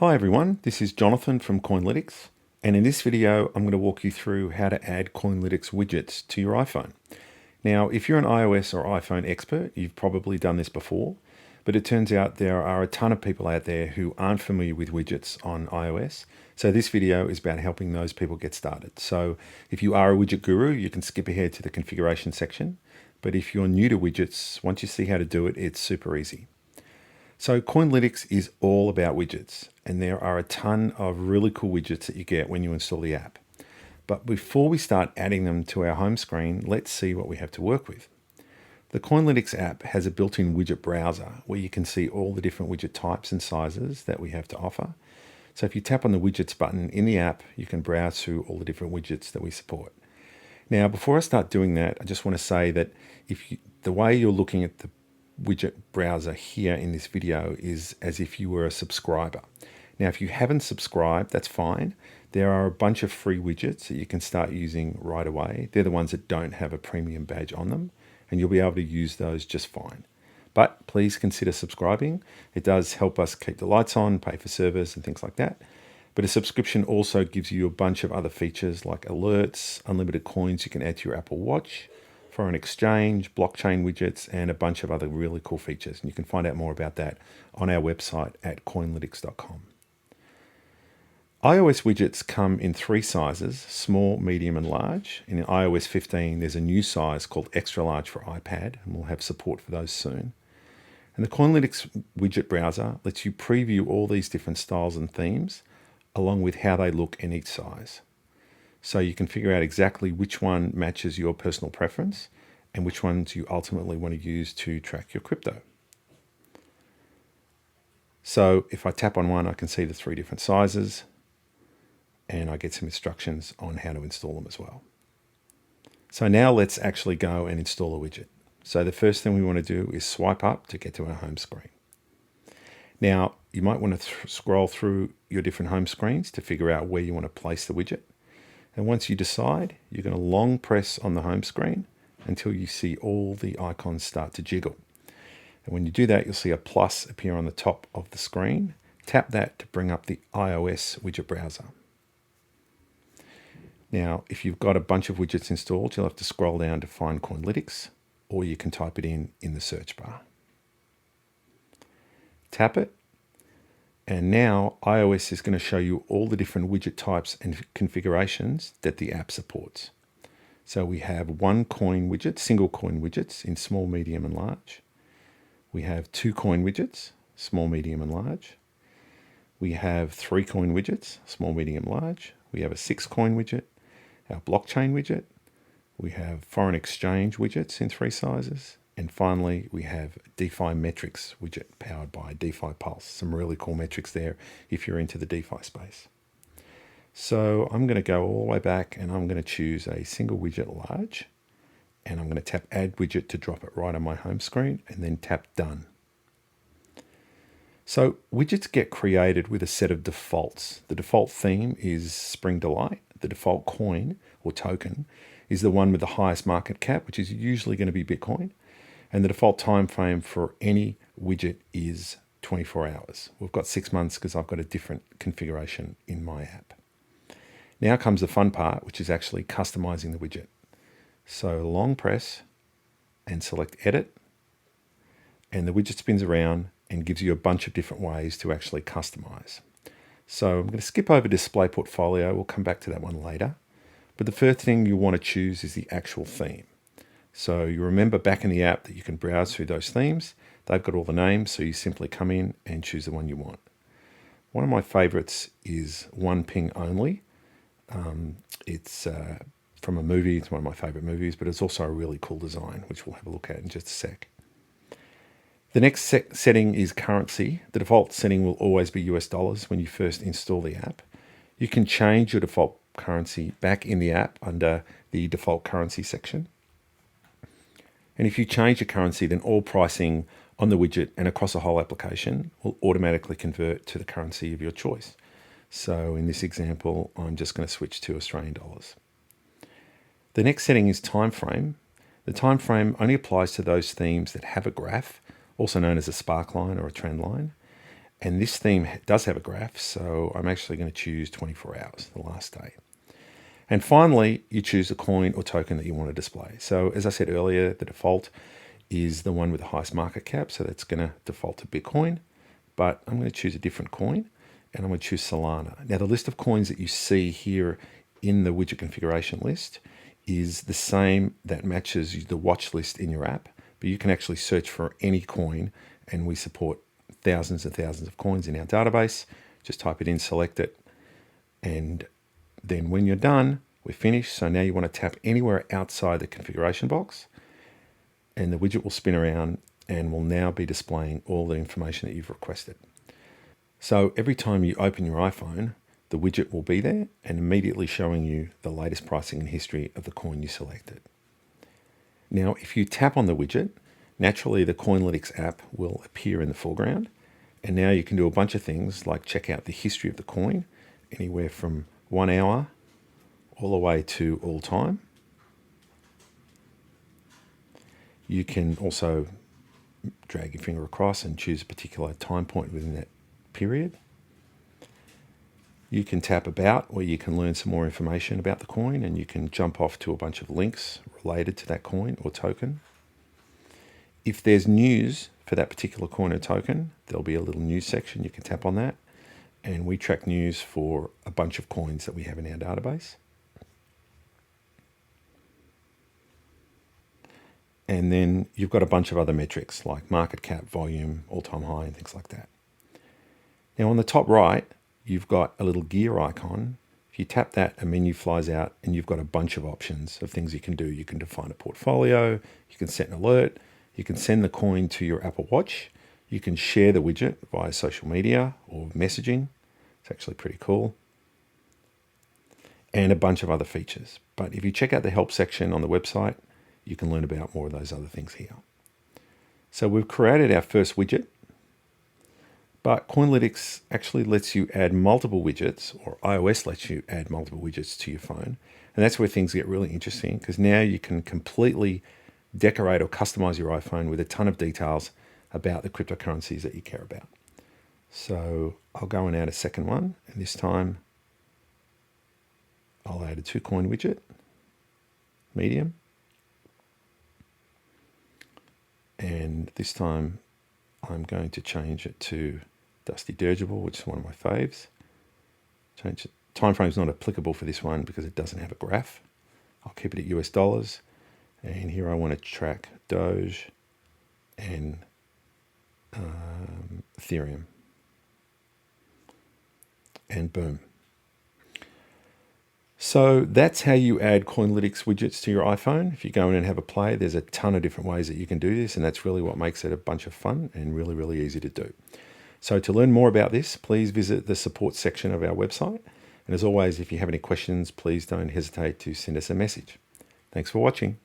Hi everyone, this is Jonathan from Coinlytics, and in this video I'm going to walk you through how to add Coinlytics widgets to your iPhone. Now, if you're an iOS or iPhone expert, you've probably done this before, but it turns out there are a ton of people out there who aren't familiar with widgets on iOS, so this video is about helping those people get started. So if you are a widget guru, you can skip ahead to the configuration section, but if you're new to widgets, once you see how to do it, it's super easy. So Coinlytics is all about widgets, and there are a ton of really cool widgets that you get when you install the app. But before we start adding them to our home screen, let's see what we have to work with. The Coinlytics app has a built-in widget browser where you can see all the different widget types and sizes that we have to offer. So if you tap on the widgets button in the app, you can browse through all the different widgets that we support. Now, before I start doing that, I just want to say that the way you're looking at the widget browser here in this video is as if you were a subscriber. Now, if you haven't subscribed, that's fine. There are a bunch of free widgets that you can start using right away. They're the ones that don't have a premium badge on them, and you'll be able to use those just fine. But please consider subscribing. It does help us keep the lights on, pay for service and things like that. But a subscription also gives you a bunch of other features like alerts, unlimited coins you can add to your Apple Watch, foreign exchange, blockchain widgets, and a bunch of other really cool features. And you can find out more about that on our website at coinlytics.com. iOS widgets come in three sizes, small, medium, and large. In iOS 15, there's a new size called extra large for iPad, and we'll have support for those soon. And the Coinlytics widget browser lets you preview all these different styles and themes, along with how they look in each size. So you can figure out exactly which one matches your personal preference and which ones you ultimately want to use to track your crypto. So if I tap on one, I can see the three different sizes and I get some instructions on how to install them as well. So now let's actually go and install a widget. So the first thing we want to do is swipe up to get to our home screen. Now, you might want to scroll through your different home screens to figure out where you want to place the widget. And once you decide, you're going to long press on the home screen until you see all the icons start to jiggle. And when you do that, you'll see a plus appear on the top of the screen. Tap that to bring up the iOS widget browser. Now, if you've got a bunch of widgets installed, you'll have to scroll down to find Coinlytics, or you can type it in the search bar. Tap it. And now iOS is going to show you all the different widget types and configurations that the app supports. So we have one coin widget, single coin widgets in small, medium, and large. We have two coin widgets, small, medium, and large. We have three coin widgets, small, medium, large. We have a 6 coin widget, our blockchain widget. We have foreign exchange widgets in 3 sizes. And finally, we have DeFi metrics widget powered by DeFi Pulse. Some really cool metrics there if you're into the DeFi space. So I'm going to go all the way back and I'm going to choose a single widget large. And I'm going to tap add widget to drop it right on my home screen and then tap done. So widgets get created with a set of defaults. The default theme is Spring Delight. The default coin or token is the one with the highest market cap, which is usually going to be Bitcoin. And the default time frame for any widget is 24 hours. We've got 6 months because I've got a different configuration in my app. Now comes the fun part, which is actually customizing the widget. So long press and select edit, and the widget spins around and gives you a bunch of different ways to actually customize. So I'm going to skip over display portfolio. We'll come back to that one later. But the first thing you want to choose is the actual theme. So you remember back in the app that you can browse through those themes. They've got all the names, so you simply come in and choose the one you want. One of my favorites is One Ping Only. It's from a movie. It's one of my favorite movies, but it's also a really cool design, which we'll have a look at in just a sec. The next setting is currency. The default setting will always be US dollars when you first install the app. You can change your default currency back in the app under the default currency section. And if you change the currency, then all pricing on the widget and across the whole application will automatically convert to the currency of your choice. So in this example, I'm just going to switch to Australian dollars. The next setting is time frame. The time frame only applies to those themes that have a graph, also known as a spark line or a trend line. And this theme does have a graph, so I'm actually going to choose 24 hours, the last day. And finally, you choose the coin or token that you want to display. So as I said earlier, the default is the one with the highest market cap, so that's going to default to Bitcoin. But I'm going to choose a different coin, and I'm going to choose Solana. Now, the list of coins that you see here in the widget configuration list is the same that matches the watch list in your app, but you can actually search for any coin, and we support thousands and thousands of coins in our database. Just type it in, select it, and then when you're done, we're finished. So now you want to tap anywhere outside the configuration box, and the widget will spin around and will now be displaying all the information that you've requested. So every time you open your iPhone, the widget will be there and immediately showing you the latest pricing and history of the coin you selected. Now, if you tap on the widget, naturally the Coinlytics app will appear in the foreground. And now you can do a bunch of things like check out the history of the coin, anywhere from 1 hour all the way to all time. You can also drag your finger across and choose a particular time point within that period. You can tap about, where you can learn some more information about the coin, and you can jump off to a bunch of links related to that coin or token. If there's news for that particular coin or token, there'll be a little news section. You can tap on that, and we track news for a bunch of coins that we have in our database. And then you've got a bunch of other metrics like market cap, volume, all-time high, and things like that. Now on the top right, you've got a little gear icon. If you tap that, a menu flies out and you've got a bunch of options of things you can do. You can define a portfolio, you can set an alert, you can send the coin to your Apple Watch, you can share the widget via social media or messaging. It's actually pretty cool. And a bunch of other features. But if you check out the help section on the website, you can learn about more of those other things here. So we've created our first widget, but Coinlytics actually lets you add multiple widgets, or iOS lets you add multiple widgets to your phone. And that's where things get really interesting, because now you can completely decorate or customize your iPhone with a ton of details about the cryptocurrencies that you care about. So I'll go and add a second one, and this time I'll add a 2-coin widget, medium. And this time I'm going to change it to Dusty Dirigible, which is one of my faves. Change it. Time frame is not applicable for this one because it doesn't have a graph. I'll keep it at US dollars. And here I want to track Doge and Ethereum. And boom. So that's how you add Coinlytics widgets to your iPhone. If you go in and have a play, there's a ton of different ways that you can do this, and that's really what makes it a bunch of fun and really, really easy to do. So to learn more about this, please visit the support section of our website. And as always, if you have any questions, please don't hesitate to send us a message. Thanks for watching.